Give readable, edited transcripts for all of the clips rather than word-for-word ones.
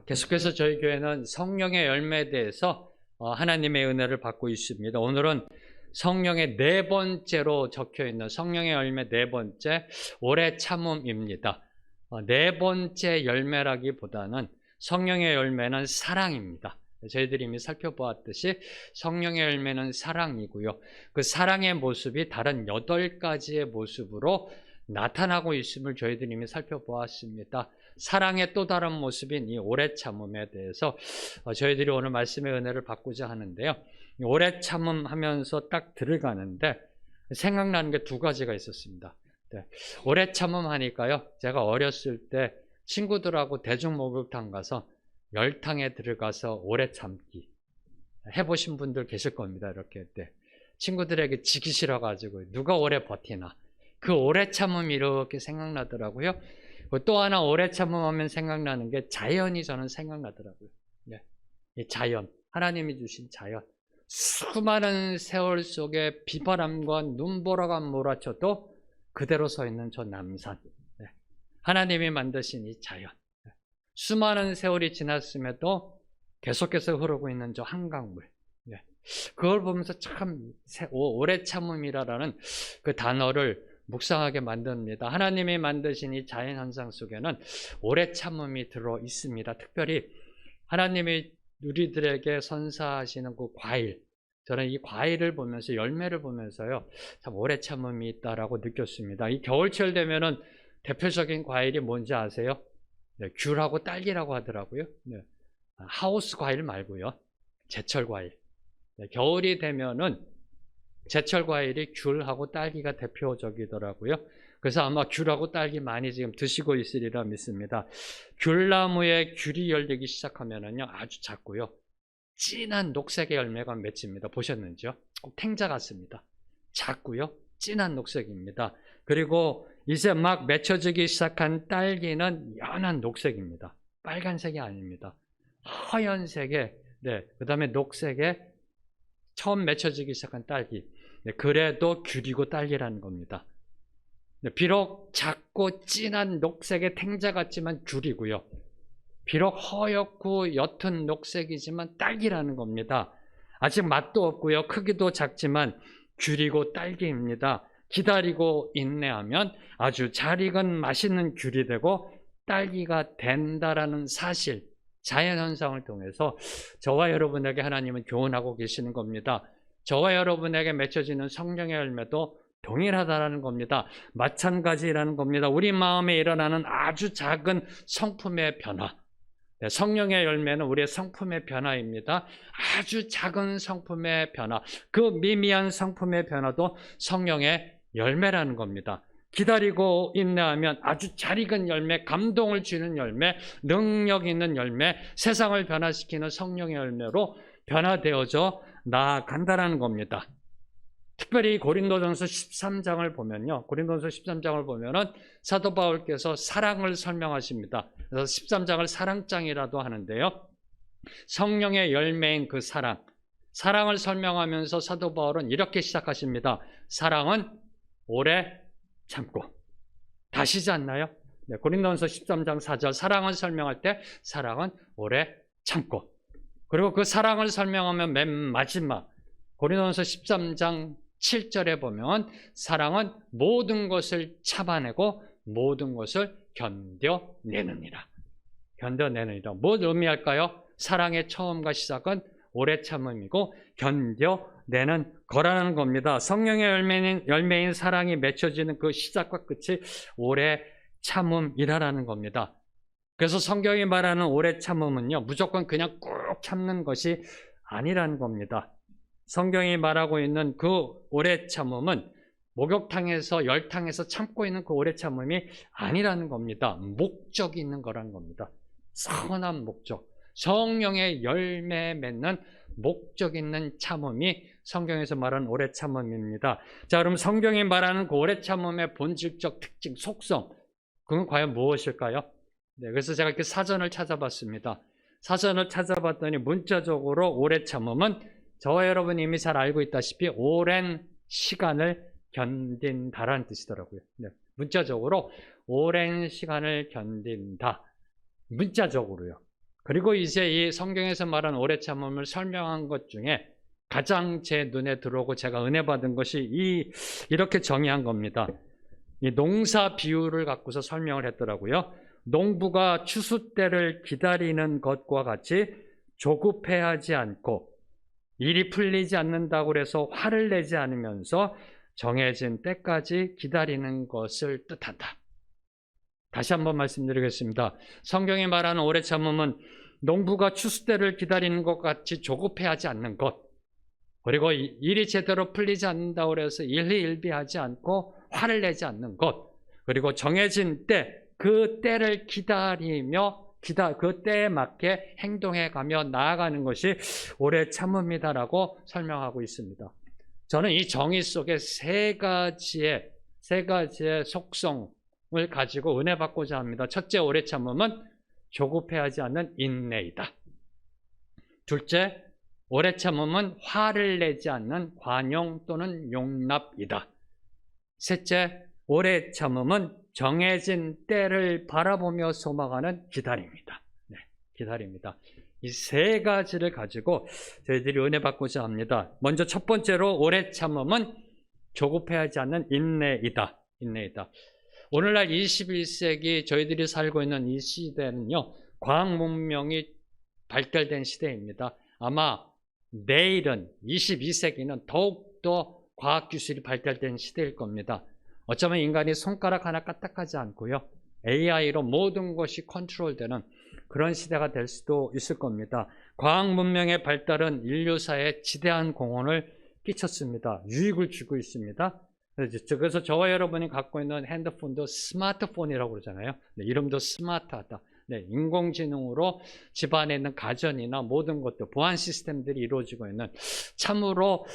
계속해서 저희 교회는 성령의 열매에 대해서 하나님의 은혜를 받고 있습니다. 오늘은 성령의 네 번째로 적혀 있는 성령의 열매 네 번째, 오래 참음입니다. 네 번째 열매라기보다는 성령의 열매는 사랑입니다. 저희들이 이미 살펴보았듯이 성령의 열매는 사랑이고요. 그 사랑의 모습이 다른 8가지의 모습으로 나타나고 있음을 저희들이 이미 살펴보았습니다. 사랑의 또 다른 모습인 이 오래 참음에 대해서 저희들이 오늘 말씀의 은혜를 받고자 하는데요. 오래 참음하면서 딱 들어가는데 생각나는 게 2가지가 있었습니다. 네. 오래 참음하니까요. 제가 어렸을 때 친구들하고 대중목욕탕 가서 열탕에 들어가서 오래 참기 해보신 분들 계실 겁니다. 이렇게 때 친구들에게 지기 싫어가지고 누가 오래 버티나 그 오래 참음이 이렇게 생각나더라고요. 또 하나 오래 참음하면 생각나는 게 자연이 저는 생각나더라고요. 네. 이 자연, 하나님이 주신 자연. 수많은 세월 속에 비바람과 눈보라가 몰아쳐도 그대로 서 있는 저 남산. 네. 하나님이 만드신 이 자연. 네. 수많은 세월이 지났음에도 계속해서 흐르고 있는 저 한강물. 네. 그걸 보면서 참 오래 참음이라는 그 단어를 묵상하게 만듭니다. 하나님이 만드신 이 자연현상 속에는 오래 참음이 들어 있습니다. 특별히 하나님이 우리들에게 선사하시는 그 과일, 저는 이 과일을 보면서 열매를 보면서요 참 오래 참음이 있다라고 느꼈습니다. 이 겨울철 되면은 대표적인 과일이 뭔지 아세요? 네, 귤하고 딸기라고 하더라고요. 네. 하우스 과일 말고요, 제철 과일. 네, 겨울이 되면은 제철 과일이 귤하고 딸기가 대표적이더라고요. 그래서 아마 귤하고 딸기 많이 지금 드시고 있으리라 믿습니다. 귤나무에 귤이 열리기 시작하면은요 아주 작고요, 진한 녹색의 열매가 맺힙니다. 보셨는지요? 꼭 탱자 같습니다. 작고요, 진한 녹색입니다. 그리고 이제 막 맺혀지기 시작한 딸기는 연한 녹색입니다. 빨간색이 아닙니다. 하얀색의, 네, 그 다음에 녹색의 처음 맺혀지기 시작한 딸기. 네, 그래도 귤이고 딸기라는 겁니다. 네, 비록 작고 진한 녹색의 탱자 같지만 귤이고요. 비록 허옇고 옅은 녹색이지만 딸기라는 겁니다. 아직 맛도 없고요, 크기도 작지만 귤이고 딸기입니다. 기다리고 인내하면 아주 잘 익은 맛있는 귤이 되고 딸기가 된다라는 사실, 자연현상을 통해서 저와 여러분에게 하나님은 교훈하고 계시는 겁니다. 저와 여러분에게 맺혀지는 성령의 열매도 동일하다라는 겁니다. 마찬가지라는 겁니다. 우리 마음에 일어나는 아주 작은 성품의 변화, 성령의 열매는 우리의 성품의 변화입니다. 아주 작은 성품의 변화, 그 미미한 성품의 변화도 성령의 열매라는 겁니다. 기다리고 인내하면 아주 잘 익은 열매, 감동을 주는 열매, 능력 있는 열매, 세상을 변화시키는 성령의 열매로 변화되어져 나아간다는 겁니다. 특별히 고린도전서 13장을 보면요, 고린도전서 13장을 보면은 사도 바울께서 사랑을 설명하십니다. 그래서 13장을 사랑장이라도 하는데요, 성령의 열매인 그 사랑을 설명하면서 사도 바울은 이렇게 시작하십니다. 사랑은 오래 참고. 다시지 않나요? 네, 고린도전서 13장 4절 사랑을 설명할 때 사랑은 오래 참고. 그리고 그 사랑을 설명하면 맨 마지막 고린도전서 13장 7절에 보면 사랑은 모든 것을 참아내고 모든 것을 견뎌내느니라. 견뎌내느니라. 뭘 의미할까요? 사랑의 처음과 시작은 오래 참음이고 견뎌내는 거라는 겁니다. 성령의 열매인 사랑이 맺혀지는 그 시작과 끝이 오래 참음이라는 겁니다. 그래서 성경이 말하는 오래 참음은요, 무조건 그냥 꾹 참는 것이 아니라는 겁니다. 성경이 말하고 있는 그 오래 참음은 목욕탕에서 열탕에서 참고 있는 그 오래 참음이 아니라는 겁니다. 목적이 있는 거라는 겁니다. 선한 목적, 성령의 열매 맺는 목적 있는 참음이 성경에서 말하는 오래 참음입니다. 자, 그럼 성경이 말하는 그 오래 참음의 본질적 특징, 속성, 그건 과연 무엇일까요? 네, 그래서 제가 이렇게 사전을 찾아봤습니다. 사전을 찾아봤더니 문자적으로 오래 참음은 저와 여러분이 이미 잘 알고 있다시피 오랜 시간을 견딘다라는 뜻이더라고요. 네, 문자적으로 오랜 시간을 견딘다. 문자적으로요. 그리고 이제 이 성경에서 말한 오래 참음을 설명한 것 중에 가장 제 눈에 들어오고 제가 은혜 받은 것이 이렇게 정의한 겁니다. 이 농사 비유를 갖고서 설명을 했더라고요. 농부가 추수 때를 기다리는 것과 같이 조급해하지 않고 일이 풀리지 않는다고 해서 화를 내지 않으면서 정해진 때까지 기다리는 것을 뜻한다. 다시 한번 말씀드리겠습니다. 성경이 말하는 오래 참음은 농부가 추수 때를 기다리는 것 같이 조급해하지 않는 것, 그리고 일이 제대로 풀리지 않는다고 해서 일희일비하지 않고 화를 내지 않는 것, 그리고 정해진 때, 그 때를 기다리며 그 때에 맞게 행동해가며 나아가는 것이 오래 참음이다라고 설명하고 있습니다. 저는 이 정의 속에 세 가지의 속성을 가지고 은혜 받고자 합니다. 첫째, 오래 참음은 조급해하지 않는 인내이다. 둘째, 오래 참음은 화를 내지 않는 관용 또는 용납이다. 셋째, 오래 참음은 정해진 때를 바라보며 소망하는 기다림이다. 네, 기다림이다. 이 세 가지를 가지고 저희들이 은혜 받고자 합니다. 먼저 첫 번째로 오래 참음은 조급해하지 않는 인내이다. 인내이다. 오늘날 21세기 저희들이 살고 있는 이 시대는요, 과학 문명이 발달된 시대입니다. 아마 내일은 22세기는 더욱더 과학기술이 발달된 시대일 겁니다. 어쩌면 인간이 손가락 하나 까딱하지 않고요, AI로 모든 것이 컨트롤되는 그런 시대가 될 수도 있을 겁니다. 과학 문명의 발달은 인류사에 지대한 공헌을 끼쳤습니다. 유익을 주고 있습니다. 그래서 저와 여러분이 갖고 있는 핸드폰도 스마트폰이라고 그러잖아요. 네, 이름도 스마트하다. 네, 인공지능으로 집안에 있는 가전이나 모든 것들, 보안 시스템들이 이루어지고 있는 참으로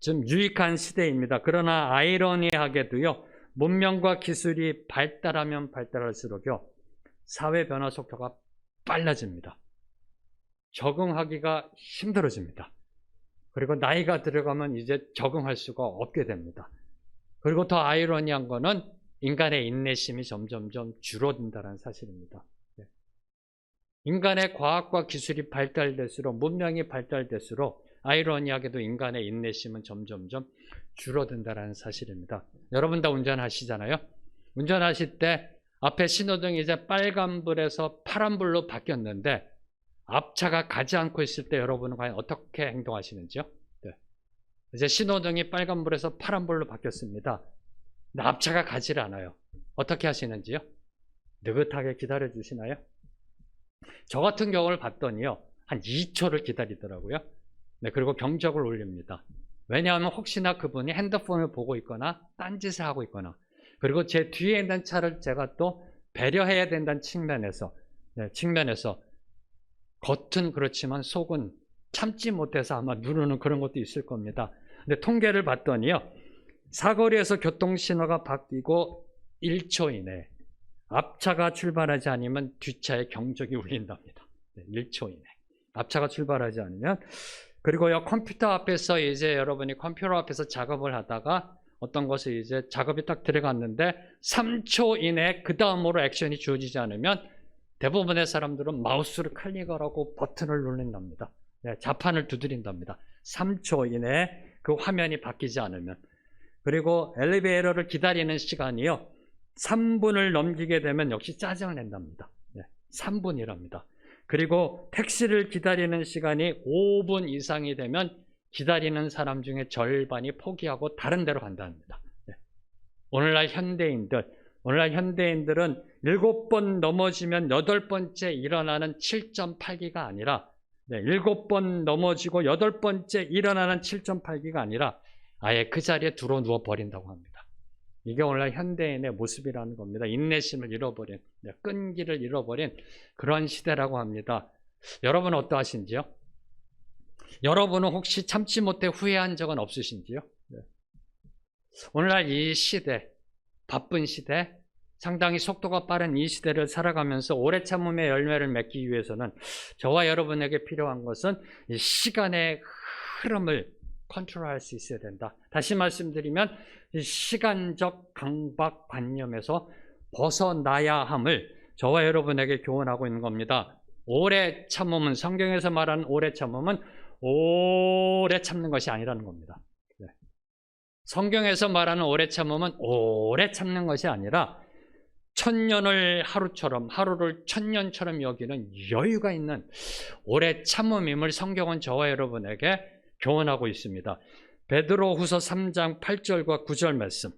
좀 유익한 시대입니다. 그러나 아이러니하게도요, 문명과 기술이 발달하면 발달할수록요, 사회 변화 속도가 빨라집니다. 적응하기가 힘들어집니다. 그리고 나이가 들어가면 이제 적응할 수가 없게 됩니다. 그리고 더 아이러니한 거는 인간의 인내심이 점점점 줄어든다는 사실입니다. 인간의 과학과 기술이 발달될수록, 문명이 발달될수록 아이러니하게도 인간의 인내심은 점점점 줄어든다는 사실입니다. 여러분 다 운전하시잖아요. 운전하실 때 앞에 신호등이 이제 빨간불에서 파란불로 바뀌었는데 앞차가 가지 않고 있을 때 여러분은 과연 어떻게 행동하시는지요? 네. 이제 신호등이 빨간불에서 파란불로 바뀌었습니다. 근데 앞차가 가지를 않아요. 어떻게 하시는지요? 느긋하게 기다려 주시나요? 저 같은 경우를 봤더니요, 한 2초를 기다리더라고요. 네, 그리고 경적을 울립니다. 왜냐하면 혹시나 그분이 핸드폰을 보고 있거나 딴짓을 하고 있거나, 그리고 제 뒤에 있는 차를 제가 또 배려해야 된다는 측면에서 겉은 그렇지만 속은 참지 못해서 아마 누르는 그런 것도 있을 겁니다. 근데 통계를 봤더니요, 사거리에서 교통신호가 바뀌고 1초 이내 앞차가 출발하지 않으면 뒷차에 경적이 울린답니다. 1초 이내 앞차가 출발하지 않으면. 그리고요, 컴퓨터 앞에서 이제 여러분이 컴퓨터 앞에서 작업을 하다가 어떤 것을 이제 작업이 딱 들어갔는데 3초 이내 그 다음으로 액션이 주어지지 않으면 대부분의 사람들은 마우스를 클릭하라고 버튼을 누른답니다. 네, 자판을 두드린답니다. 3초 이내에 그 화면이 바뀌지 않으면. 그리고 엘리베이터를 기다리는 시간이요, 3분을 넘기게 되면 역시 짜증을 낸답니다. 네, 3분이랍니다. 그리고 택시를 기다리는 시간이 5분 이상이 되면 기다리는 사람 중에 절반이 포기하고 다른 데로 간답니다. 네. 오늘날 현대인들은 7번 넘어지면 8번째 일어나는 7.8기가 아니라, 7번 넘어지고 8번째 일어나는 7.8기가 아니라 아예 그 자리에 들어 누워 버린다고 합니다. 이게 오늘날 현대인의 모습이라는 겁니다. 인내심을 잃어버린, 끈기를 잃어버린 그런 시대라고 합니다. 여러분은 어떠하신지요? 여러분은 혹시 참지 못해 후회한 적은 없으신지요? 오늘날 이 시대, 바쁜 시대, 상당히 속도가 빠른 이 시대를 살아가면서 오래 참음의 열매를 맺기 위해서는 저와 여러분에게 필요한 것은 이 시간의 흐름을 컨트롤할 수 있어야 된다. 다시 말씀드리면 이 시간적 강박관념에서 벗어나야 함을 저와 여러분에게 교훈하고 있는 겁니다. 오래 참음은, 성경에서 말하는 오래 참음은 오래 참는 것이 아니라는 겁니다. 성경에서 말하는 오래 참음은 오래 참는 것이 아니라 천년을 하루처럼, 하루를 천년처럼 여기는 여유가 있는 오래 참음임을 성경은 저와 여러분에게 교훈하고 있습니다. 베드로후서 3장 8절과 9절 말씀,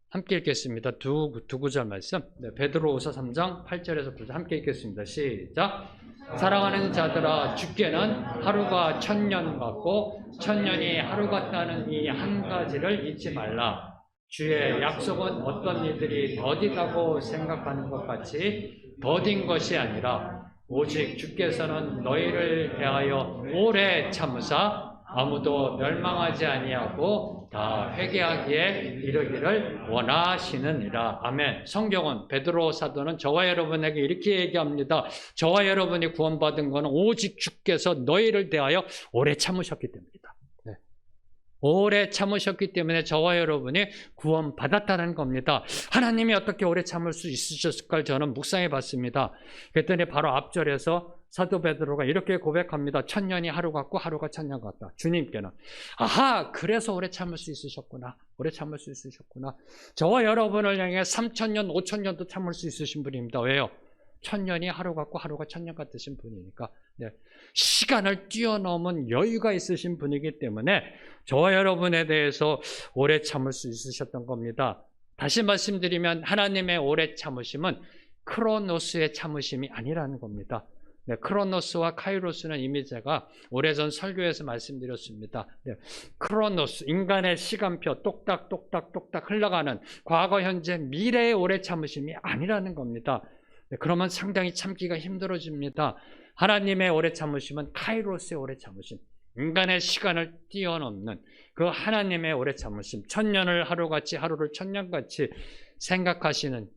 함께 읽겠습니다. 두 구절 말씀. 베드로후서 3장 8절에서 9절 함께 읽겠습니다. 시작. 사랑하는 자들아, 주께는 하루가 천년 같고 천년이 하루 같다는 이 한 가지를 잊지 말라. 주의 약속은 어떤 이들이 더디다고 생각하는 것 같이 더딘 것이 아니라 오직 주께서는 너희를 대하여 오래 참으사 아무도 멸망하지 아니하고 다 회개하기에 이르기를 원하시느니라. 아멘. 성경은, 베드로 사도는 저와 여러분에게 이렇게 얘기합니다. 저와 여러분이 구원받은 것은 오직 주께서 너희를 대하여 오래 참으셨기 때문이다. 오래 참으셨기 때문에 저와 여러분이 구원받았다는 겁니다. 하나님이 어떻게 오래 참을 수 있으셨을까 저는 묵상해 봤습니다. 그랬더니 바로 앞절에서 사도 베드로가 이렇게 고백합니다. 천년이 하루 같고 하루가 천년 같다. 주님께는. 아하, 그래서 오래 참을 수 있으셨구나. 오래 참을 수 있으셨구나. 저와 여러분을 향해 3,000년, 5,000년도 참을 수 있으신 분입니다. 왜요? 천년이 하루 같고 하루가 천년 같으신 분이니까. 시간을 뛰어넘은 여유가 있으신 분이기 때문에 저와 여러분에 대해서 오래 참을 수 있으셨던 겁니다. 다시 말씀드리면 하나님의 오래 참으심은 크로노스의 참으심이 아니라는 겁니다. 크로노스와 카이로스는 이미 제가 오래전 설교에서 말씀드렸습니다. 크로노스, 인간의 시간표 똑딱똑딱똑딱 흘러가는 과거, 현재, 미래의 오래 참으심이 아니라는 겁니다. 그러면 상당히 참기가 힘들어집니다. 하나님의 오래 참으심은 카이로스의 오래 참으심, 인간의 시간을 뛰어넘는 그 하나님의 오래 참으심, 천년을 하루같이 하루를 천년같이 생각하시는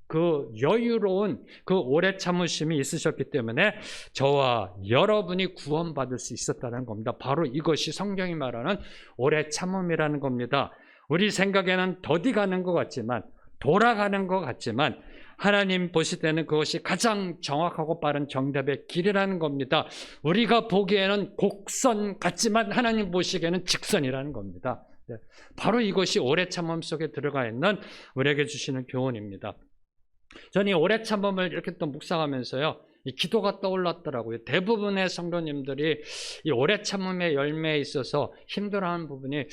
그 여유로운 그 오래 참으심이 있으셨기 때문에 저와 여러분이 구원받을 수 있었다는 겁니다. 바로 이것이 성경이 말하는 오래 참음이라는 겁니다. 우리 생각에는 더디가는 것 같지만, 돌아가는 것 같지만 하나님 보실 때는 그것이 가장 정확하고 빠른 정답의 길이라는 겁니다. 우리가 보기에는 곡선 같지만 하나님 보시기에는 직선이라는 겁니다. 바로 이것이 오래 참음 속에 들어가 있는 우리에게 주시는 교훈입니다. 저는 이 오래 참음을 이렇게 또 묵상하면서요, 이 기도가 떠올랐더라고요. 대부분의 성도님들이 이 오래 참음의 열매에 있어서 힘들어하는 부분이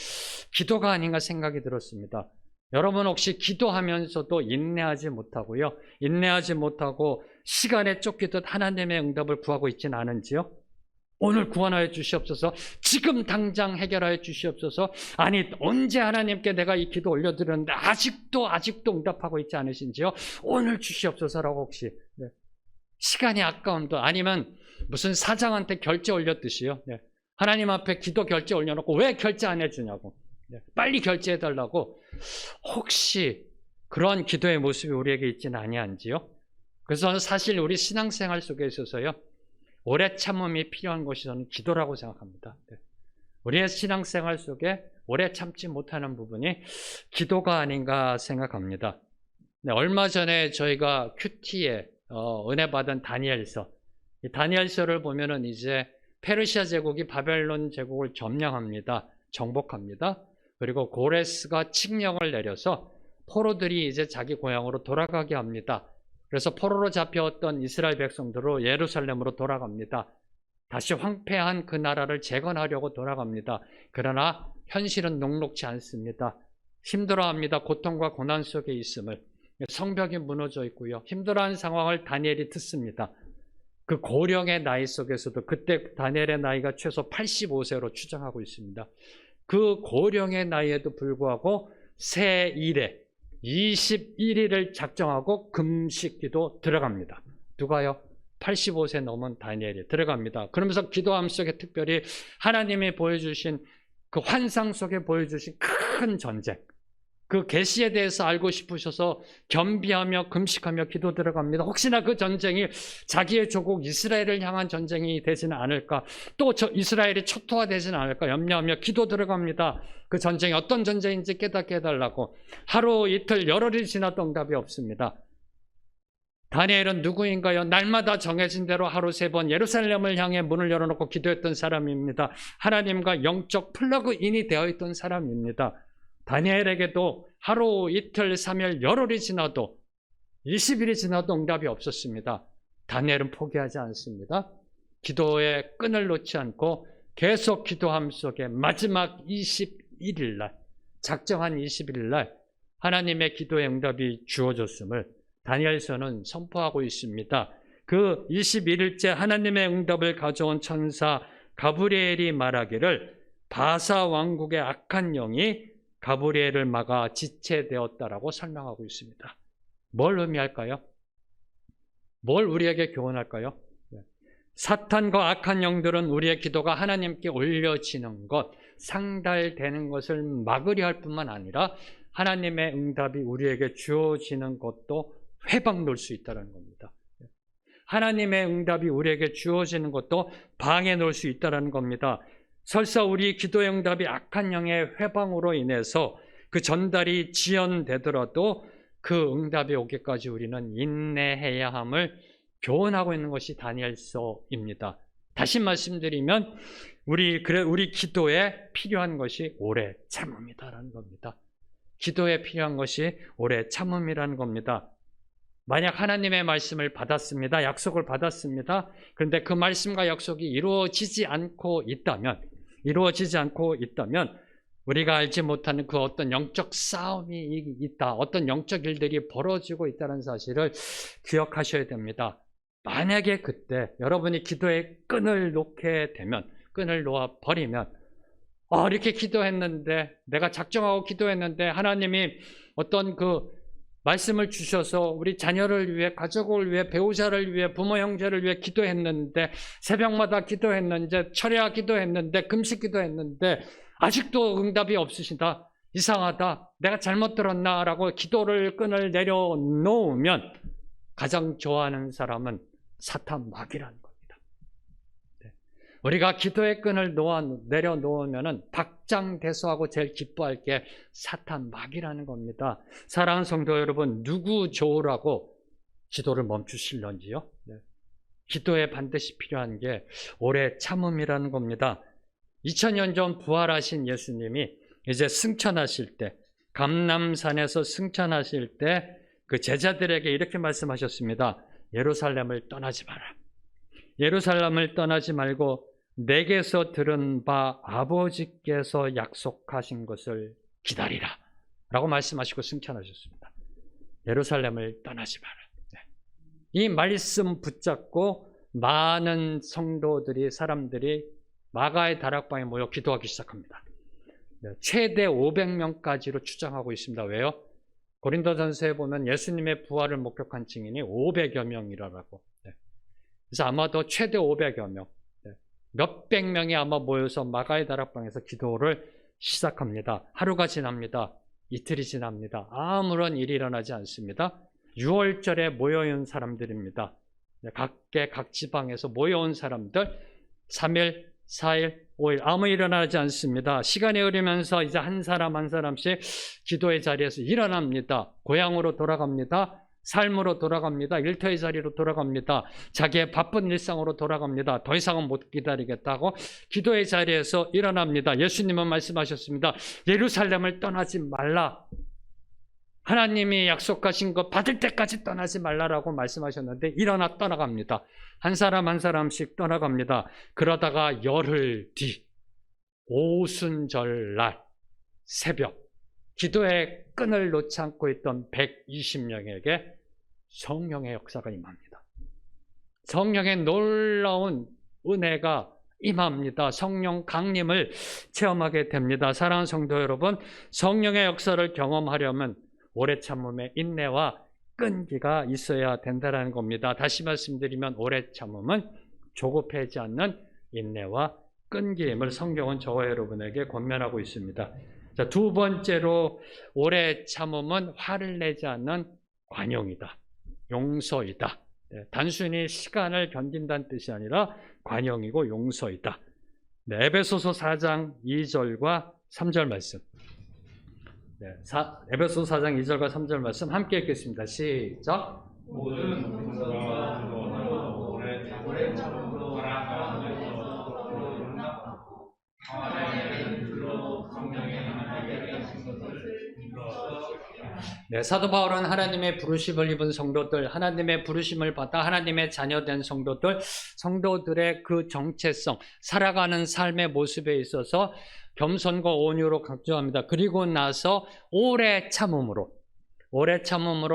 기도가 아닌가 생각이 들었습니다. 여러분 혹시 기도하면서도 인내하지 못하고요, 인내하지 못하고 시간에 쫓기듯 하나님의 응답을 구하고 있지는 않은지요? 오늘 구원하여 주시옵소서, 지금 당장 해결하여 주시옵소서, 아니 언제 하나님께 내가 이 기도 올려드렸는데 아직도 응답하고 있지 않으신지요? 오늘 주시옵소서라고 혹시 시간이 아까운도, 아니면 무슨 사장한테 결제 올렸듯이요, 하나님 앞에 기도 결제 올려놓고 왜 결제 안 해주냐고, 빨리 결제해달라고, 혹시 그런 기도의 모습이 우리에게 있지는 아니한지요? 그래서 사실 우리 신앙생활 속에 있어서요, 오래 참음이 필요한 것이 저는 기도라고 생각합니다. 우리의 신앙생활 속에 오래 참지 못하는 부분이 기도가 아닌가 생각합니다. 얼마 전에 저희가 큐티에 은혜 받은 다니엘서, 이 다니엘서를 보면은 이제 페르시아 제국이 바벨론 제국을 점령합니다. 정복합니다. 그리고 고레스가 칙령을 내려서 포로들이 이제 자기 고향으로 돌아가게 합니다. 그래서 포로로 잡혀왔던 이스라엘 백성들로 예루살렘으로 돌아갑니다. 다시 황폐한 그 나라를 재건하려고 돌아갑니다. 그러나 현실은 녹록지 않습니다. 힘들어합니다. 고통과 고난 속에 있음을. 성벽이 무너져 있고요, 힘들어하는 상황을 다니엘이 듣습니다. 그 고령의 나이 속에서도, 그때 다니엘의 나이가 최소 85세로 추정하고 있습니다. 그 고령의 나이에도 불구하고 새 일에 21일을 작정하고 금식기도 들어갑니다. 누가요? 85세 넘은 다니엘이 들어갑니다. 그러면서 기도함 속에 특별히 하나님이 보여주신 그 환상 속에 보여주신 큰 전쟁, 그 계시에 대해서 알고 싶으셔서 겸비하며 금식하며 기도 들어갑니다. 혹시나 그 전쟁이 자기의 조국 이스라엘을 향한 전쟁이 되지는 않을까, 또 이스라엘이 초토화되지는 않을까 염려하며 기도 들어갑니다. 그 전쟁이 어떤 전쟁인지 깨닫게 해달라고. 하루 이틀 열흘이 지나도 응답이 없습니다. 다니엘은 누구인가요? 날마다 정해진 대로 하루 3번 예루살렘을 향해 문을 열어놓고 기도했던 사람입니다. 하나님과 영적 플러그인이 되어 있던 사람입니다. 다니엘에게도 하루, 이틀, 3일, 열흘이 지나도 20일이 지나도 응답이 없었습니다. 다니엘은 포기하지 않습니다. 기도의 끈을 놓지 않고 계속 기도함 속에 마지막 21일 날, 작정한 21일 날 하나님의 기도의 응답이 주어졌음을 다니엘서는 선포하고 있습니다. 그 21일째 하나님의 응답을 가져온 천사 가브리엘이 말하기를 바사 왕국의 악한 영이 가브리엘을 막아 지체되었다라고 설명하고 있습니다. 뭘 의미할까요? 뭘 우리에게 교훈할까요? 사탄과 악한 영들은 우리의 기도가 하나님께 올려지는 것, 상달되는 것을 막으려 할 뿐만 아니라 하나님의 응답이 우리에게 주어지는 것도 회방 놓을 수 있다는 겁니다. 하나님의 응답이 우리에게 주어지는 것도 방해 놓을 수 있다는 겁니다. 설사 우리 기도의 응답이 악한 영의 회방으로 인해서 그 전달이 지연되더라도 그 응답이 오기까지 우리는 인내해야 함을 교훈하고 있는 것이 다니엘서입니다. 다시 말씀드리면 우리 기도에 필요한 것이 오래 참음이다라는 겁니다. 기도에 필요한 것이 오래 참음이라는 겁니다. 만약 하나님의 말씀을 받았습니다. 약속을 받았습니다. 그런데 그 말씀과 약속이 이루어지지 않고 있다면 우리가 알지 못하는 그 어떤 영적 싸움이 있다, 어떤 영적 일들이 벌어지고 있다는 사실을 기억하셔야 됩니다. 만약에 그때 여러분이 기도에 끈을 놓게 되면, 끈을 놓아 버리면, 이렇게 기도했는데, 내가 작정하고 기도했는데 하나님이 어떤 그 말씀을 주셔서 우리 자녀를 위해, 가족을 위해, 배우자를 위해, 부모 형제를 위해 기도했는데, 새벽마다 기도했는데, 철야 기도했는데, 금식 기도했는데 아직도 응답이 없으시다, 이상하다, 내가 잘못 들었나 라고 기도를 끈을 내려놓으면 가장 좋아하는 사람은 사탄 마귀라는 겁니다. 우리가 기도의 끈을 내려놓으면 박장대소하고 제일 기뻐할 게 사탄 마귀라는 겁니다. 사랑하는 성도 여러분, 누구 좋으라고 기도를 멈추실런지요? 기도에 반드시 필요한 게 오래 참음이라는 겁니다. 2000년 전 부활하신 예수님이 이제 승천하실 때, 감람산에서 승천하실 때 그 제자들에게 이렇게 말씀하셨습니다. 예루살렘을 떠나지 마라. 예루살렘을 떠나지 말고 내게서 들은 바 아버지께서 약속하신 것을 기다리라 라고 말씀하시고 승천하셨습니다. 예루살렘을 떠나지 마라. 이 말씀 붙잡고 많은 성도들이, 사람들이 마가의 다락방에 모여 기도하기 시작합니다. 최대 500명까지로 추정하고 있습니다. 왜요? 고린도전서에 보면 예수님의 부활을 목격한 증인이 500여 명이라고. 그래서 아마도 최대 500여 명, 몇백 명이 아마 모여서 마가의 다락방에서 기도를 시작합니다. 하루가 지납니다. 이틀이 지납니다. 아무런 일이 일어나지 않습니다. 6월절에 모여온 사람들입니다. 각 지방에서 모여온 사람들 3일, 4일, 5일 아무 일 일어나지 않습니다. 시간이 흐르면서 이제 한 사람 한 사람씩 기도의 자리에서 일어납니다. 고향으로 돌아갑니다. 삶으로 돌아갑니다. 일터의 자리로 돌아갑니다. 자기의 바쁜 일상으로 돌아갑니다. 더 이상은 못 기다리겠다고 기도의 자리에서 일어납니다. 예수님은 말씀하셨습니다. 예루살렘을 떠나지 말라. 하나님이 약속하신 것 받을 때까지 떠나지 말라라고 말씀하셨는데 일어나 떠나갑니다. 한 사람 한 사람씩 떠나갑니다. 그러다가 열흘 뒤 오순절날 새벽 기도의 끈을 놓지 않고 있던 120명에게 성령의 역사가 임합니다. 성령의 놀라운 은혜가 임합니다. 성령 강림을 체험하게 됩니다. 사랑하는 성도 여러분, 성령의 역사를 경험하려면 오래 참음의 인내와 끈기가 있어야 된다는 겁니다. 다시 말씀드리면 오래 참음은 조급해하지 않는 인내와 끈기임을 성경은 저와 여러분에게 권면하고 있습니다. 자, 두 번째로 오래 참음은 화를 내지 않는 관용이다. 용서이다. 단순히 시간을 견딘다는 뜻이 아니라 관용이고 용서이다. 에베소서 4장 2절과 3절 말씀. 에베소서 4장 2절과 3절 말씀 함께 읽겠습니다. 시작. 모든 동서가 원하고 오래 참음으로 알아가면서 용납하고 하나님의 뜻으로 성령의 하나님께 하신 것을 믿어서 네, 사도 바울은 하나님의 부르심을 입은 성도들, 하나님의 부르심을 받아 하나님의 자녀된 성도들, 성도들의 그 정체성, 살아가는 삶의 모습에 있어서 겸손과 온유로 강조합니다. 그리고 나서 오래 참음으로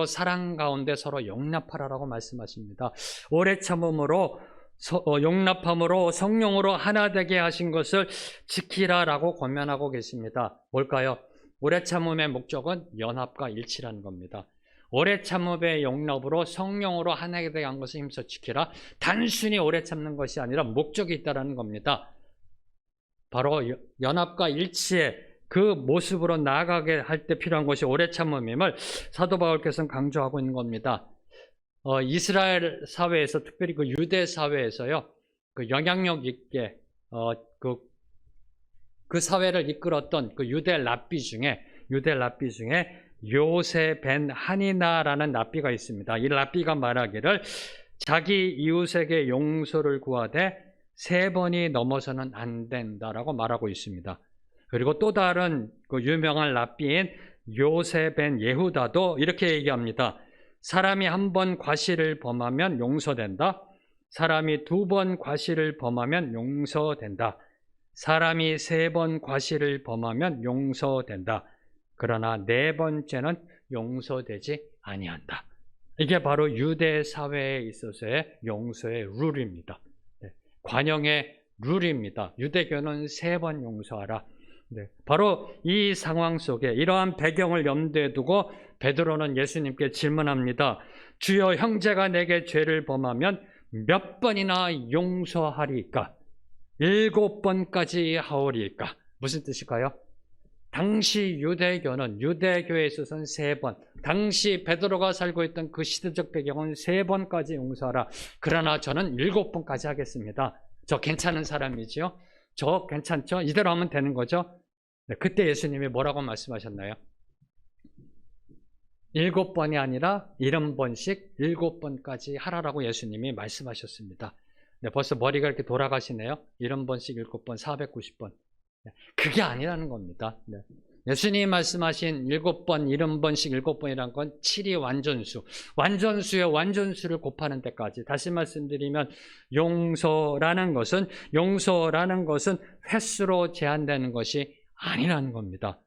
사랑 가운데 서로 용납하라라고 말씀하십니다. 오래 참음으로 용납함으로 성령으로 하나 되게 하신 것을 지키라라고 권면하고 계십니다. 뭘까요? 오래 참음의 목적은 연합과 일치라는 겁니다. 오래 참음의 용납으로 성령으로 하나 되게 한 것을 힘써 지키라. 단순히 오래 참는 것이 아니라 목적이 있다는 겁니다. 바로 연합과 일치의 그 모습으로 나아가게 할 때 필요한 것이 오래 참음임을 사도 바울께서는 강조하고 있는 겁니다. 이스라엘 사회에서, 특별히 그 유대 사회에서요, 그 영향력 있게 그 사회를 이끌었던 그 유대 랍비 중에 요세 벤 하니나라는 랍비가 있습니다. 이 랍비가 말하기를 자기 이웃에게 용서를 구하되 3번이 넘어서는 안 된다라고 말하고 있습니다. 그리고 또 다른 그 유명한 랍비인 요세 벤 예후다도 이렇게 얘기합니다. 사람이 1번 과실을 범하면 용서된다. 사람이 2번 과실을 범하면 용서된다. 사람이 3번 과실을 범하면 용서된다. 그러나 4번째는 용서되지 아니한다. 이게 바로 유대 사회에 있어서의 용서의 룰입니다. 관용의 룰입니다. 유대교는 3번 용서하라. 바로 이 상황 속에 이러한 배경을 염두에 두고 베드로는 예수님께 질문합니다. 주여, 형제가 내게 죄를 범하면 몇 번이나 용서하리까? 7번까지 하오리까? 무슨 뜻일까요? 당시 유대교에 있어서는 3번, 당시 베드로가 살고 있던 그 시대적 배경은 3번까지 용서하라. 그러나 저는 7번까지 하겠습니다. 저 괜찮은 사람이지요? 저 괜찮죠? 이대로 하면 되는 거죠? 네, 그때 예수님이 뭐라고 말씀하셨나요? 7번이 아니라 70번씩 7번까지 하라라고 예수님이 말씀하셨습니다. 네, 벌써 머리가 이렇게 돌아가시네요. 70번씩 7번, 490번. 네, 그게 아니라는 겁니다. 네. 예수님이 말씀하신 7번, 70번씩 7번이란 건 7이 완전수. 완전수의 완전수를 곱하는 데까지. 다시 말씀드리면 용서라는 것은 횟수로 제한되는 것이 아니라는 겁니다.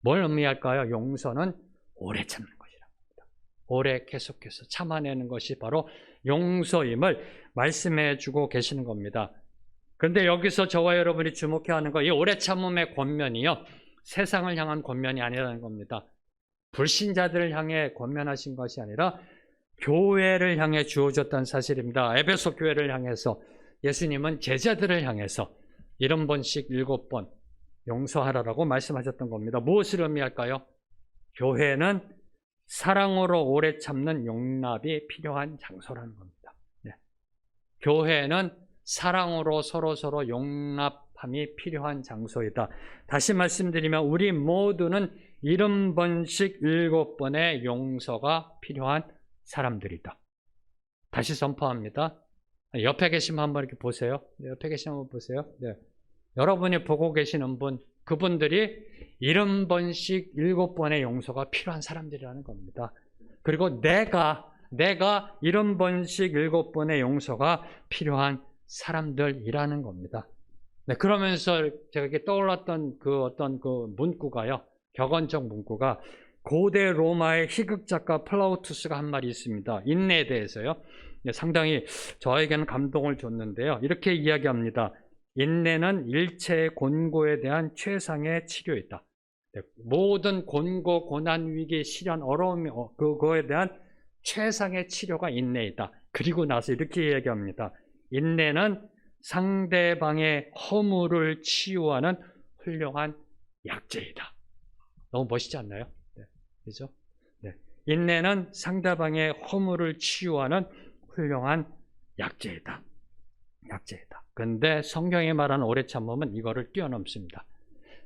뭘 의미할까요? 용서는 오래 참는 것이라는 겁니다. 오래 계속해서 참아내는 것이 바로 용서임을 말씀해 주고 계시는 겁니다. 그런데 여기서 저와 여러분이 주목해야 하는 거, 이 오래 참음의 권면이요, 세상을 향한 권면이 아니라는 겁니다. 불신자들을 향해 권면하신 것이 아니라 교회를 향해 주어졌다는 사실입니다. 에베소 교회를 향해서 예수님은 제자들을 향해서 70번씩 7번 용서하라라고 말씀하셨던 겁니다. 무엇을 의미할까요? 교회는 사랑으로 오래 참는 용납이 필요한 장소라는 겁니다. 네. 교회는 사랑으로 서로 용납함이 필요한 장소이다. 다시 말씀드리면 우리 모두는 70번씩 7번의 용서가 필요한 사람들이다. 다시 선포합니다. 옆에 계시면 한번 이렇게 보세요. 옆에 계시면 한번 보세요. 네. 여러분이 보고 계시는 분, 그분들이 70번씩 7번의 용서가 필요한 사람들이라는 겁니다. 그리고 내가 70번씩 7번의 용서가 필요한 사람들이라는 겁니다. 네, 그러면서 제가 이렇게 떠올랐던 그 어떤 그 문구가요, 격언적 문구가 고대 로마의 희극 작가 플라우투스가 한 말이 있습니다. 인내에 대해서요. 네, 상당히 저에게는 감동을 줬는데요. 이렇게 이야기합니다. 인내는 일체의 곤고에 대한 최상의 치료이다. 네, 모든 곤고, 고난, 위기, 시련, 어려움, 그거에 대한 최상의 치료가 인내이다. 그리고 나서 이렇게 이야기합니다. 인내는 상대방의 허물을 치유하는 훌륭한 약재이다. 너무 멋있지 않나요? 네, 그죠? 네. 인내는 상대방의 허물을 치유하는 훌륭한 약재이다. 그런데 성경이 말하는 오래 참음은 이거를 뛰어넘습니다.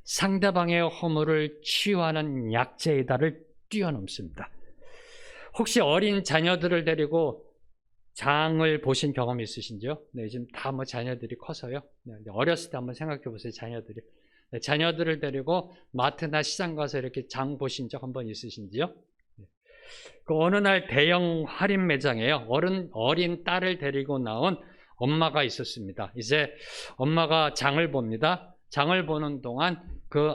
상대방의 허물을 치유하는 약재이다를 뛰어넘습니다. 혹시 어린 자녀들을 데리고 장을 보신 경험이 있으신지요? 네, 지금 다 뭐 자녀들이 커서요. 네, 어렸을 때 한번 생각해 보세요, 자녀들이. 네, 자녀들을 데리고 마트나 시장 가서 이렇게 장 보신 적 한번 있으신지요? 네. 그 어느 날 대형 할인 매장에요. 어린 딸을 데리고 나온 엄마가 있었습니다. 이제 엄마가 장을 봅니다. 장을 보는 동안 그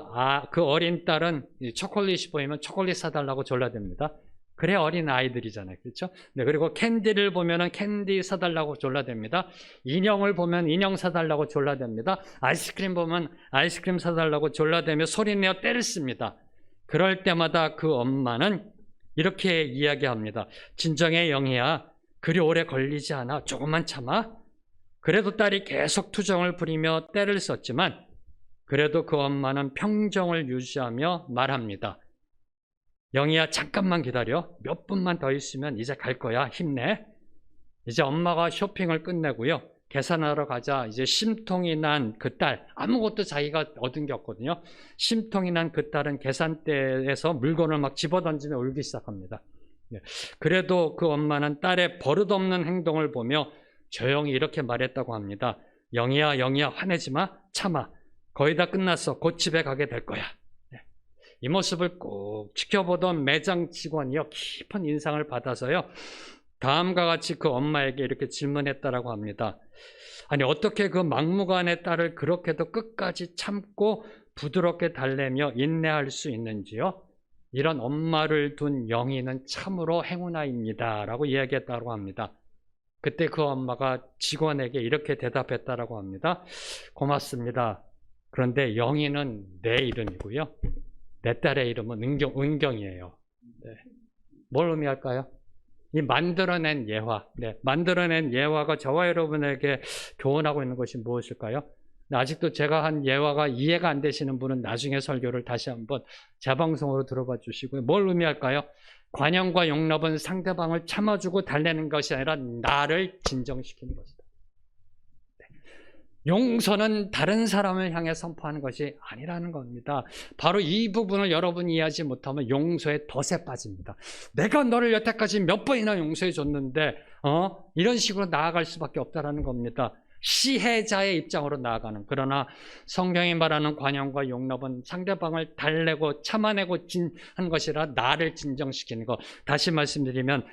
어린 딸은 초콜릿이 보이면 초콜릿 사달라고 졸라댑니다. 그래 어린 아이들이잖아요. 그렇죠? 네, 그리고 캔디를 보면은 캔디 사달라고 졸라댑니다. 인형을 보면 인형 사달라고 졸라댑니다. 아이스크림 보면 아이스크림 사달라고 졸라대며 소리내어 때렸습니다. 그럴 때마다 그 엄마는 이렇게 이야기합니다. 진정해 영희야. 그리 오래 걸리지 않아. 조금만 참아. 그래도 딸이 계속 투정을 부리며 때를 썼지만 그래도 그 엄마는 평정을 유지하며 말합니다. 영희야 잠깐만 기다려. 몇 분만 더 있으면 이제 갈 거야. 힘내. 이제 엄마가 쇼핑을 끝내고요. 계산하러 가자. 이제 심통이 난 그 딸. 아무것도 자기가 얻은 게 없거든요. 심통이 난 그 딸은 계산대에서 물건을 막 집어던지며 울기 시작합니다. 그래도 그 엄마는 딸의 버릇없는 행동을 보며 조용히 이렇게 말했다고 합니다. 영희야 화내지 마. 참아. 거의 다 끝났어. 곧 집에 가게 될 거야. 이 모습을 꼭 지켜보던 매장 직원이요. 깊은 인상을 받아서요. 다음과 같이 그 엄마에게 이렇게 질문했다라고 합니다. 아니 어떻게 그 막무가내 딸을 그렇게도 끝까지 참고 부드럽게 달래며 인내할 수 있는지요? 이런 엄마를 둔 영희는 참으로 행운아입니다. 라고 이야기했다고 합니다. 그때 그 엄마가 직원에게 이렇게 대답했다라고 합니다. 고맙습니다. 그런데 영희는 내 이름이고요. 내 딸의 이름은 은경이에요. 네. 뭘 의미할까요? 이 만들어낸 예화. 네. 만들어낸 예화가 저와 여러분에게 교훈하고 있는 것이 무엇일까요? 아직도 제가 한 예화가 이해가 안 되시는 분은 나중에 설교를 다시 한번 재방송으로 들어봐 주시고요. 뭘 의미할까요? 관용과 용납은 상대방을 참아주고 달래는 것이 아니라 나를 진정시키는 것이다. 용서는 다른 사람을 향해 선포하는 것이 아니라는 겁니다. 바로 이 부분을 여러분이 이해하지 못하면 용서의 덫에 빠집니다. 내가 너를 여태까지 몇 번이나 용서해 줬는데 이런 식으로 나아갈 수밖에 없다는 겁니다. 시혜자의 입장으로 나아가는. 그러나 성경이 말하는 관용과 용납은 상대방을 달래고 참아내고 한 것이라 나를 진정시키는 것. 다시 말씀드리면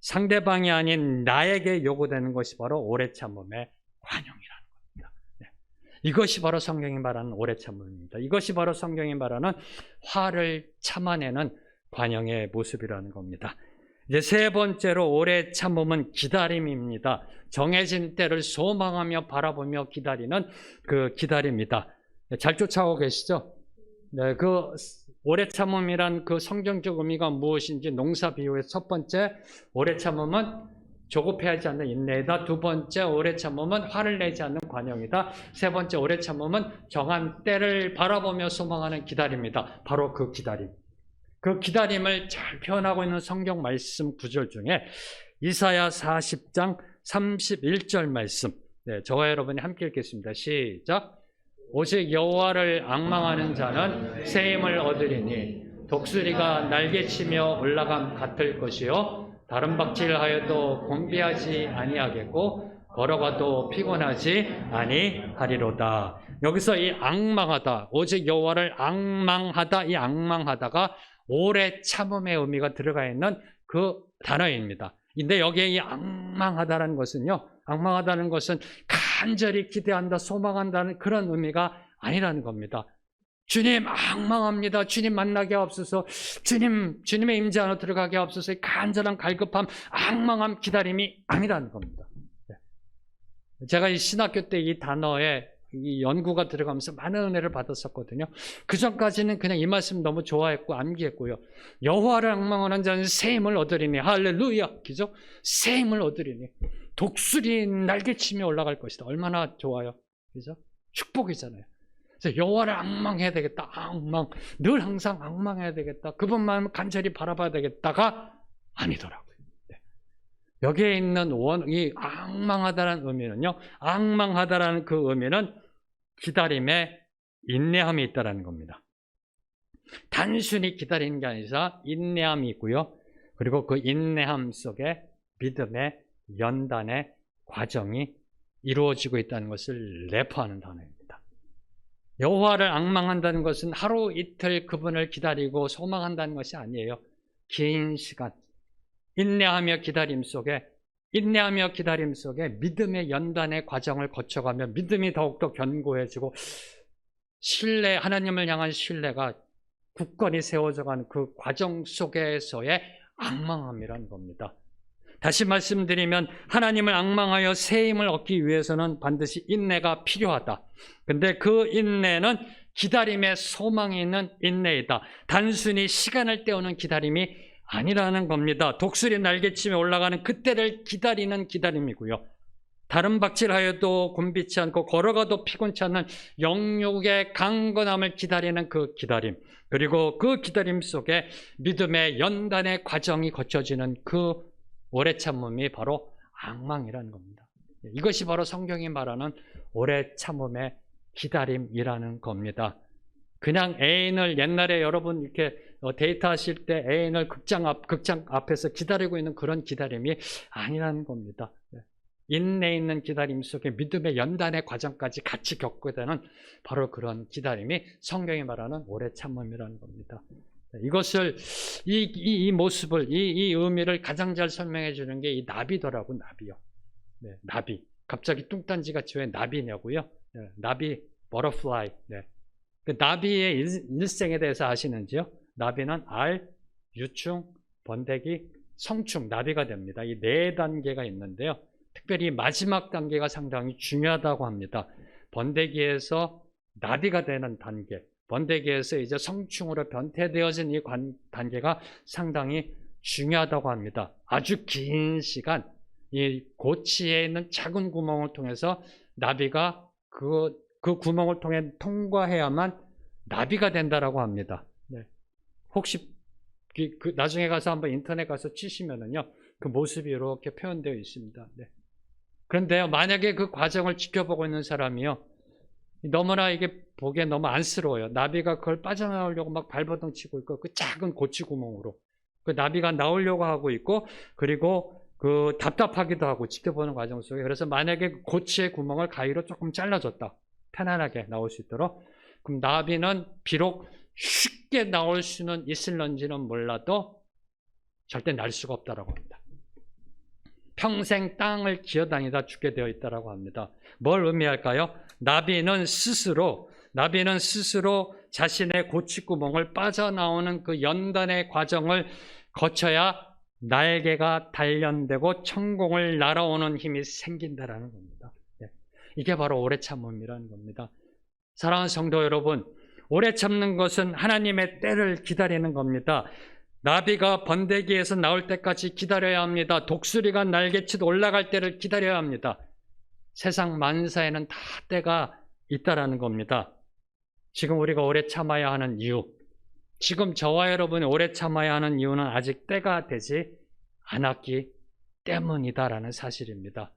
상대방이 아닌 나에게 요구되는 것이 바로 오래 참음의 관용이라는 겁니다. 네. 이것이 바로 성경이 말하는 오래 참음입니다. 이것이 바로 성경이 말하는 화를 참아내는 관용의 모습이라는 겁니다. 이제 세 번째로 오래 참음은 기다림입니다. 정해진 때를 소망하며 바라보며 기다리는 그 기다림입니다. 잘 쫓아오고 계시죠? 네, 그 오래 참음이란 그 성경적 의미가 무엇인지 농사 비유의 첫 번째 오래 참음은 조급해하지 않는 인내이다. 두 번째 오래 참음은 화를 내지 않는 관용이다. 세 번째 오래 참음은 정한 때를 바라보며 소망하는 기다림입니다. 바로 그 기다림. 그 기다림을 잘 표현하고 있는 성경 말씀 구절 중에 이사야 40장 31절 말씀. 네, 저와 여러분이 함께 읽겠습니다. 시작. 오직 여호와를 앙망하는 자는 새 힘을 얻으리니 독수리가 날개치며 올라감 같을 것이요 다른 박질하여도 곤비하지 아니하겠고 걸어가도 피곤하지 아니하리로다. 여기서 이 앙망하다, 오직 여호와를 앙망하다, 이 앙망하다가 오래 참음의 의미가 들어가 있는 그 단어입니다. 근데 여기에 이 앙망하다는 것은요, 앙망하다는 것은 간절히 기대한다, 소망한다는 그런 의미가 아니라는 겁니다. 주님 앙망합니다. 주님 만나게 하옵소서. 주님의 임재 안으로 들어가게 하옵소서. 간절한 갈급함, 앙망함, 기다림이 아니라는 겁니다. 제가 이 신학교 때 이 단어에 이 연구가 들어가면서 많은 은혜를 받았었거든요. 그 전까지는 그냥 이 말씀 너무 좋아했고 암기했고요. 여호와를 앙망하는 자는 새 힘을 얻으리니, 할렐루야, 그죠? 새 힘을 얻으리니 독수리 날개치며 올라갈 것이다. 얼마나 좋아요, 그죠? 축복이잖아요. 그래서 여호와를 앙망해야 되겠다. 앙망, 늘 항상 앙망해야 되겠다. 그분만 간절히 바라봐야 되겠다가 아니더라고요. 네. 여기에 있는 이 앙망하다라는 의미는요, 앙망하다라는 그 의미는 기다림에 인내함이 있다는 겁니다. 단순히 기다리는 게 아니라 인내함이 있고요. 그리고 그 인내함 속에 믿음의 연단의 과정이 이루어지고 있다는 것을 내포하는 단어입니다. 여호와를 앙망한다는 것은 하루 이틀 그분을 기다리고 소망한다는 것이 아니에요. 긴 시간 인내하며 기다림 속에 믿음의 연단의 과정을 거쳐가며 믿음이 더욱더 견고해지고 신뢰, 하나님을 향한 신뢰가 굳건히 세워져가는 그 과정 속에서의 앙망함이라는 겁니다. 다시 말씀드리면 하나님을 앙망하여 새 힘을 얻기 위해서는 반드시 인내가 필요하다. 근데 그 인내는 기다림의 소망이 있는 인내이다. 단순히 시간을 때우는 기다림이 아니라는 겁니다. 독수리 날개치며 올라가는 그때를 기다리는 기다림이고요. 다른 박질하여도 곤비치 않고 걸어가도 피곤치 않는 영육의 강건함을 기다리는 그 기다림, 그리고 그 기다림 속에 믿음의 연단의 과정이 거쳐지는 그 오래 참음이 바로 앙망이라는 겁니다. 이것이 바로 성경이 말하는 오래 참음의 기다림이라는 겁니다. 그냥 애인을 옛날에 여러분 이렇게 데이트하실 때 애인을 극장 앞에서 기다리고 있는 그런 기다림이 아니라는 겁니다. 인내 있는 기다림 속에 믿음의 연단의 과정까지 같이 겪게 되는 바로 그런 기다림이 성경이 말하는 오래 참음이라는 겁니다. 이것을 이 모습을 이 의미를 가장 잘 설명해 주는 게 이 나비더라고. 나비요. 네, 나비. 갑자기 뚱딴지 같이 왜 나비냐고요? 네, 나비, 버터플라이. 네. 그 나비의 일생에 대해서 아시는지요? 나비는 알, 유충, 번데기, 성충, 나비가 됩니다. 이 네 단계가 있는데요. 특별히 마지막 단계가 상당히 중요하다고 합니다. 번데기에서 나비가 되는 단계, 번데기에서 이제 성충으로 변태되어진 이 단계가 상당히 중요하다고 합니다. 아주 긴 시간, 이 고치에 있는 작은 구멍을 통해서 나비가 그 구멍을 통해 통과해야만 나비가 된다라고 합니다. 네. 혹시 나중에 가서 한번 인터넷 가서 치시면은요, 그 모습이 이렇게 표현되어 있습니다. 네. 그런데요, 만약에 그 과정을 지켜보고 있는 사람이요, 너무나 이게 보기에 너무 안쓰러워요. 나비가 그걸 빠져나오려고 막 발버둥 치고 있고, 그 작은 고치 구멍으로. 그 나비가 나오려고 하고 있고, 그리고 그 답답하기도 하고 지켜보는 과정 속에. 그래서 만약에 고치의 구멍을 가위로 조금 잘라줬다. 편안하게 나올 수 있도록. 그럼 나비는 비록 쉽게 나올 수는 있을런지는 몰라도 절대 날 수가 없다라고 합니다. 평생 땅을 기어다니다 죽게 되어 있다라고 합니다. 뭘 의미할까요? 나비는 스스로 자신의 고치구멍을 빠져나오는 그 연단의 과정을 거쳐야 날개가 단련되고 천공을 날아오는 힘이 생긴다라는 겁니다. 이게 바로 오래 참음이라는 겁니다. 사랑하는 성도 여러분, 오래 참는 것은 하나님의 때를 기다리는 겁니다. 나비가 번데기에서 나올 때까지 기다려야 합니다. 독수리가 날개치듯 올라갈 때를 기다려야 합니다. 세상 만사에는 다 때가 있다라는 겁니다. 지금 우리가 오래 참아야 하는 이유, 지금 저와 여러분이 오래 참아야 하는 이유는 아직 때가 되지 않았기 때문이다라는 사실입니다.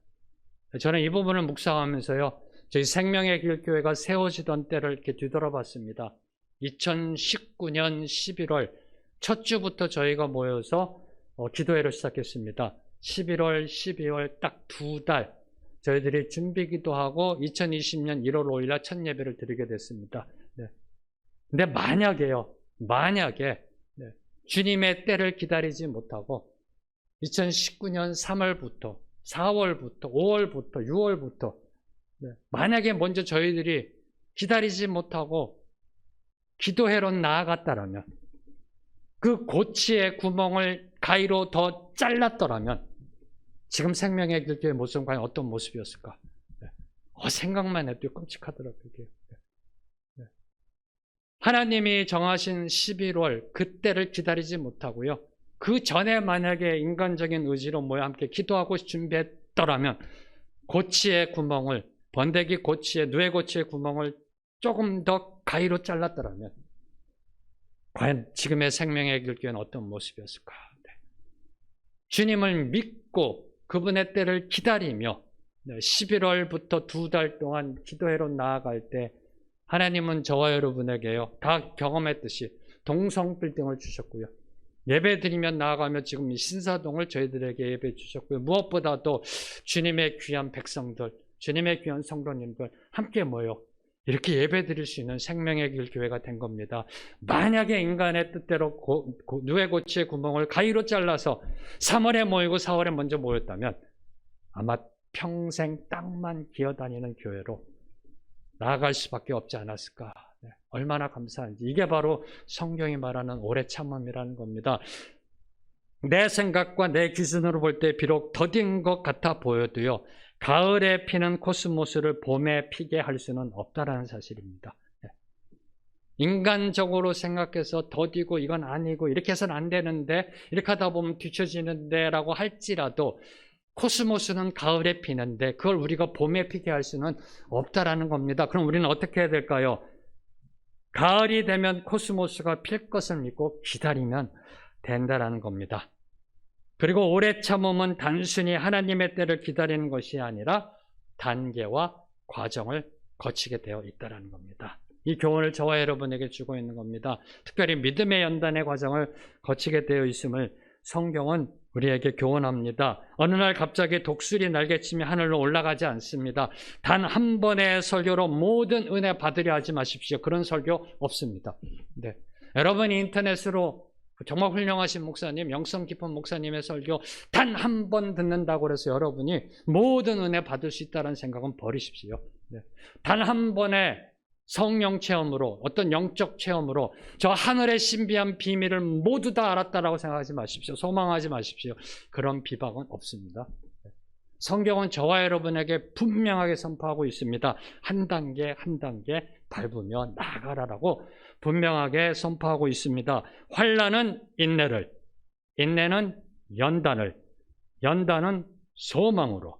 저는 이 부분을 묵상하면서요, 저희 생명의 길 교회가 세워지던 때를 이렇게 뒤돌아봤습니다. 2019년 11월 첫 주부터 저희가 모여서 기도회를 시작했습니다. 11월, 12월 딱 2달 저희들이 준비기도 하고 2020년 1월 5일 날 첫 예배를 드리게 됐습니다. 네. 근데 만약에 주님의 때를 기다리지 못하고 2019년 3월부터 4월부터 5월부터 6월부터 만약에 먼저 저희들이 기다리지 못하고 기도회로 나아갔다라면, 그 고치의 구멍을 가위로 더 잘랐더라면 지금 생명의 길교의 모습은 과연 어떤 모습이었을까? 생각만 해도 끔찍하더라고요. 하나님이 정하신 11월 그때를 기다리지 못하고요, 그 전에 만약에 인간적인 의지로 모여 함께 기도하고 준비했더라면 고치의 구멍을, 번데기 고치의, 누에 고치의 구멍을 조금 더 가위로 잘랐더라면 과연 지금의 생명의 길교회는 어떤 모습이었을까? 주님을 믿고 그분의 때를 기다리며 11월부터 2달 동안 기도회로 나아갈 때 하나님은 저와 여러분에게요, 다 경험했듯이 동성 빌딩을 주셨고요, 예배 드리면 나아가며 지금 이 신사동을 저희들에게 예배 주셨고요. 무엇보다도 주님의 귀한 백성들, 주님의 귀한 성도님들 함께 모여 이렇게 예배 드릴 수 있는 생명의 길 교회가 된 겁니다. 만약에 인간의 뜻대로 누에 고치의 구멍을 가위로 잘라서 3월에 모이고 4월에 먼저 모였다면 아마 평생 땅만 기어다니는 교회로 나아갈 수밖에 없지 않았을까. 얼마나 감사한지. 이게 바로 성경이 말하는 오래 참음이라는 겁니다. 내 생각과 내 기준으로 볼 때 비록 더딘 것 같아 보여도요, 가을에 피는 코스모스를 봄에 피게 할 수는 없다라는 사실입니다. 인간적으로 생각해서 더디고 이건 아니고 이렇게 해서는 안 되는데 이렇게 하다 보면 뒤처지는데 라고 할지라도 코스모스는 가을에 피는데 그걸 우리가 봄에 피게 할 수는 없다라는 겁니다. 그럼 우리는 어떻게 해야 될까요? 가을이 되면 코스모스가 필 것을 믿고 기다리면 된다라는 겁니다. 그리고 오래 참음은 단순히 하나님의 때를 기다리는 것이 아니라 단계와 과정을 거치게 되어 있다는 겁니다. 이 교훈을 저와 여러분에게 주고 있는 겁니다. 특별히 믿음의 연단의 과정을 거치게 되어 있음을 성경은 우리에게 교훈합니다. 어느 날 갑자기 독수리 날개치며 하늘로 올라가지 않습니다. 단 한 번의 설교로 모든 은혜 받으려 하지 마십시오. 그런 설교 없습니다. 네. 여러분이 인터넷으로 정말 훌륭하신 목사님, 영성 깊은 목사님의 설교 단 한 번 듣는다고 해서 여러분이 모든 은혜 받을 수 있다는 생각은 버리십시오. 네. 단 한 번의 성령 체험으로, 어떤 영적 체험으로 저 하늘의 신비한 비밀을 모두 다 알았다라고 생각하지 마십시오. 소망하지 마십시오. 그런 비방은 없습니다. 성경은 저와 여러분에게 분명하게 선포하고 있습니다. 한 단계 한 단계 밟으며 나아가라라고 분명하게 선포하고 있습니다. 환난은 인내를, 인내는 연단을, 연단은 소망으로,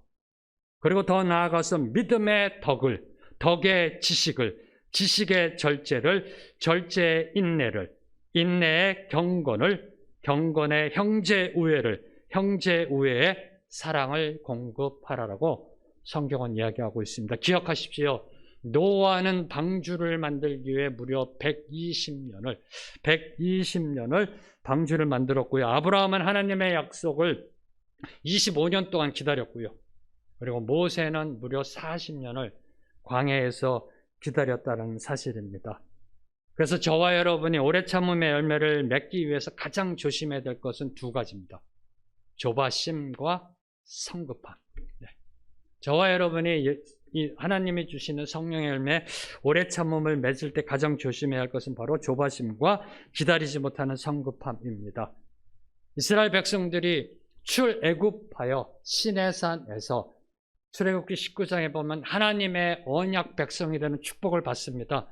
그리고 더 나아가서 믿음의 덕을, 덕의 지식을, 지식의 절제를, 절제의 인내를, 인내의 경건을, 경건의 형제우애를, 형제우애의 사랑을 공급하라라고 성경은 이야기하고 있습니다. 기억하십시오. 노아는 방주를 만들기 위해 무려 120년을 방주를 만들었고요. 아브라함은 하나님의 약속을 25년 동안 기다렸고요. 그리고 모세는 무려 40년을 광야에서 기다렸다는 사실입니다. 그래서 저와 여러분이 오래 참음의 열매를 맺기 위해서 가장 조심해야 될 것은 두 가지입니다. 조바심과 성급함. 네. 저와 여러분이 이 하나님이 주시는 성령의 열매, 오래 참음을 맺을 때 가장 조심해야 할 것은 바로 조바심과 기다리지 못하는 성급함입니다. 이스라엘 백성들이 출애굽하여 시내산에서 출애굽기 19장에 보면 하나님의 언약 백성이 되는 축복을 받습니다.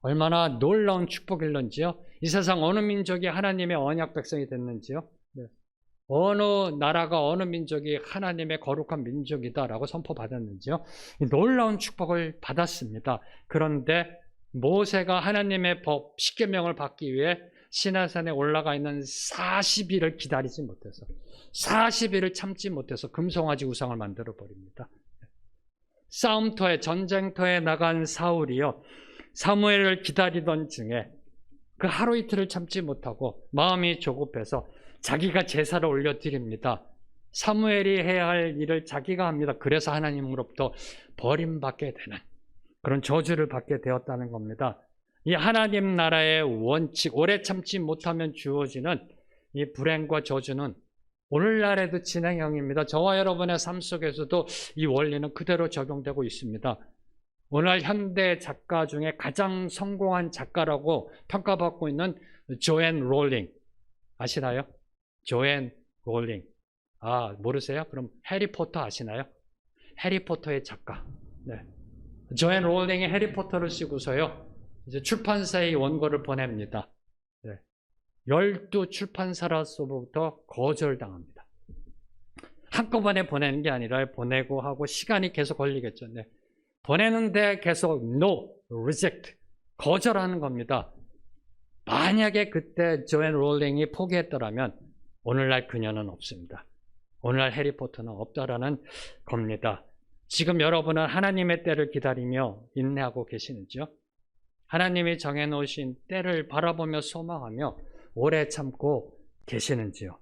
얼마나 놀라운 축복일런지요. 이 세상 어느 민족이 하나님의 언약 백성이 됐는지요. 네. 어느 나라가 어느 민족이 하나님의 거룩한 민족이다라고 선포받았는지요. 놀라운 축복을 받았습니다. 그런데 모세가 하나님의 법, 십계명을 받기 위해 시내산에 올라가 있는 40일을 기다리지 못해서, 40일을 참지 못해서 금송아지 우상을 만들어 버립니다. 싸움터에, 전쟁터에 나간 사울이요, 사무엘을 기다리던 중에 그 하루 이틀을 참지 못하고 마음이 조급해서 자기가 제사를 올려드립니다. 사무엘이 해야 할 일을 자기가 합니다. 그래서 하나님으로부터 버림받게 되는 그런 저주를 받게 되었다는 겁니다. 이 하나님 나라의 원칙, 오래 참지 못하면 주어지는 이 불행과 저주는 오늘날에도 진행형입니다. 저와 여러분의 삶 속에서도 이 원리는 그대로 적용되고 있습니다. 오늘 현대 작가 중에 가장 성공한 작가라고 평가받고 있는 조앤 롤링 아시나요? 조앤 롤링. 아, 모르세요? 그럼 해리포터 아시나요? 해리포터의 작가. 네. 조앤 롤링이 해리포터를 쓰고서요, 이제 출판사에 원고를 보냅니다. 네. 12 출판사로부터 거절당합니다. 한꺼번에 보내는 게 아니라 보내고 하고 시간이 계속 걸리겠죠. 네. 보내는데 계속 no, reject, 거절하는 겁니다. 만약에 그때 조앤 롤링이 포기했더라면 오늘날 그녀는 없습니다. 오늘날 해리포터는 없다라는 겁니다. 지금 여러분은 하나님의 때를 기다리며 인내하고 계시는지요? 하나님이 정해놓으신 때를 바라보며 소망하며 오래 참고 계시는지요?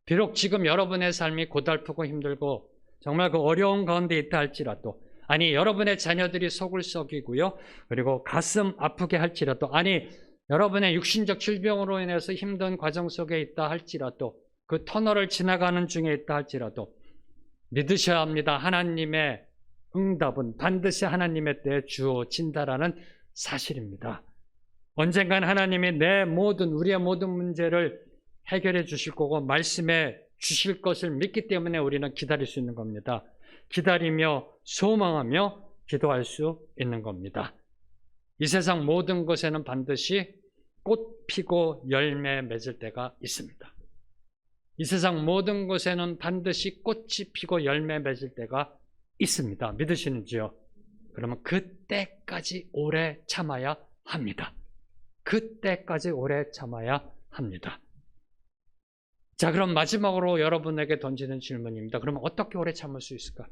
비록 지금 여러분의 삶이 고달프고 힘들고 정말 그 어려운 가운데 있다 할지라도, 아니 여러분의 자녀들이 속을 썩이고요, 그리고 가슴 아프게 할지라도, 아니 여러분의 육신적 질병으로 인해서 힘든 과정 속에 있다 할지라도, 그 터널을 지나가는 중에 있다 할지라도 믿으셔야 합니다. 하나님의 응답은 반드시 하나님의 때에 주어진다라는 사실입니다. 언젠간 하나님이 우리의 모든 문제를 해결해 주실 거고 말씀해 주실 것을 믿기 때문에 우리는 기다릴 수 있는 겁니다. 기다리며 소망하며 기도할 수 있는 겁니다. 이 세상 모든 것에는 반드시 꽃 피고 열매 맺을 때가 있습니다. 이 세상 모든 것에는 반드시 꽃이 피고 열매 맺을 때가 있습니다. 믿으시는지요? 그러면 그때까지 오래 참아야 합니다. 그때까지 오래 참아야 합니다. 자, 그럼 마지막으로 여러분에게 던지는 질문입니다. 그러면 어떻게 오래 참을 수 있을까?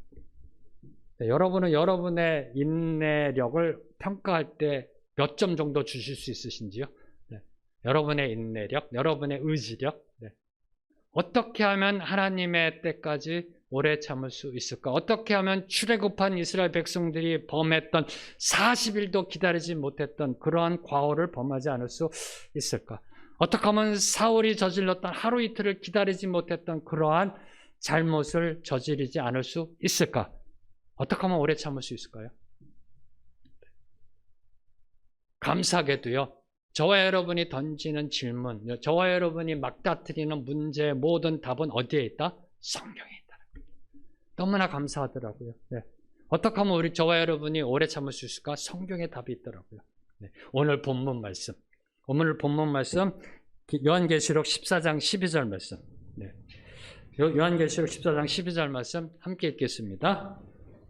네, 여러분은 여러분의 인내력을 평가할 때 몇 점 정도 주실 수 있으신지요? 네, 여러분의 인내력, 여러분의 의지력, 네. 어떻게 하면 하나님의 때까지 오래 참을 수 있을까? 어떻게 하면 출애굽한 이스라엘 백성들이 범했던 40일도 기다리지 못했던 그러한 과오를 범하지 않을 수 있을까? 어떻게 하면 사울이 저질렀던 하루 이틀을 기다리지 못했던 그러한 잘못을 저지르지 않을 수 있을까? 어떻게 하면 오래 참을 수 있을까요? 감사하게도요, 저와 여러분이 던지는 질문, 저와 여러분이 막다트리는 문제의 모든 답은 어디에 있다? 성경에 있다. 너무나 감사하더라고요. 네. 어떻게 하면 저와 여러분이 오래 참을 수 있을까? 성경에 답이 있더라고요. 네. 오늘 본문 말씀 요한계시록 14장 12절 말씀. 네. 요한계시록 14장 12절 말씀 함께 읽겠습니다.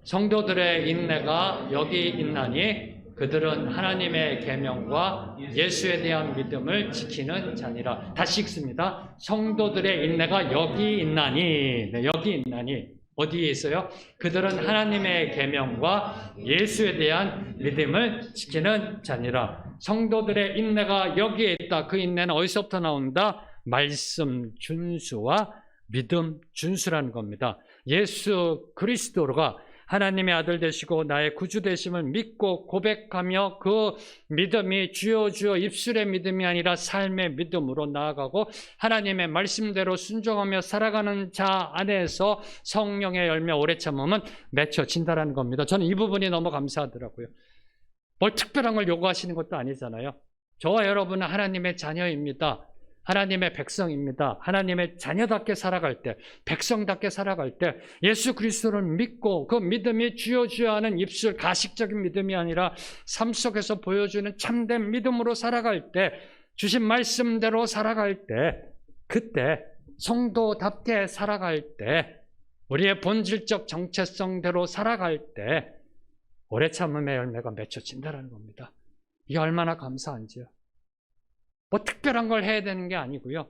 성도들의 인내가 여기 있나니 그들은 하나님의 계명과 예수에 대한 믿음을 지키는 자니라. 다시 읽습니다. 성도들의 인내가 여기 있나니, 네, 여기 있나니 어디에 있어요? 그들은 하나님의 계명과 예수에 대한 믿음을 지키는 자니라. 성도들의 인내가 여기에 있다. 그 인내는 어디서부터 나온다? 말씀 준수와 믿음 준수라는 겁니다. 예수 그리스도가 하나님의 아들 되시고 나의 구주 되심을 믿고 고백하며 그 믿음이 주여 주여 입술의 믿음이 아니라 삶의 믿음으로 나아가고 하나님의 말씀대로 순종하며 살아가는 자 안에서 성령의 열매 오래 참음은 맺혀진다는 겁니다. 저는 이 부분이 너무 감사하더라고요. 뭘 특별한 걸 요구하시는 것도 아니잖아요. 저와 여러분은 하나님의 자녀입니다. 하나님의 백성입니다. 하나님의 자녀답게 살아갈 때, 백성답게 살아갈 때 예수 그리스도를 믿고 그 믿음이 주여 주여 하는 입술, 가식적인 믿음이 아니라 삶 속에서 보여주는 참된 믿음으로 살아갈 때, 주신 말씀대로 살아갈 때, 그때 성도답게 살아갈 때, 우리의 본질적 정체성대로 살아갈 때 오래 참음의 열매가 맺혀진다는 겁니다. 이게 얼마나 감사한지요. 뭐 특별한 걸 해야 되는 게 아니고요.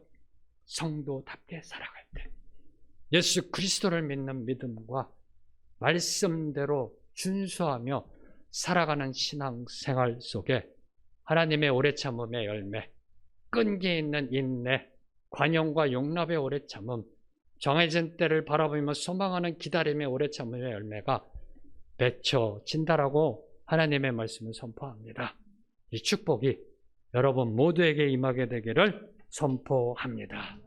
성도답게 살아갈 때 예수 그리스도를 믿는 믿음과 말씀대로 준수하며 살아가는 신앙생활 속에 하나님의 오래 참음의 열매, 끈기 있는 인내, 관용과 용납의 오래 참음, 정해진 때를 바라보며 소망하는 기다림의 오래 참음의 열매가 맺혀진다라고 하나님의 말씀을 선포합니다. 이 축복이 여러분 모두에게 임하게 되기를 선포합니다.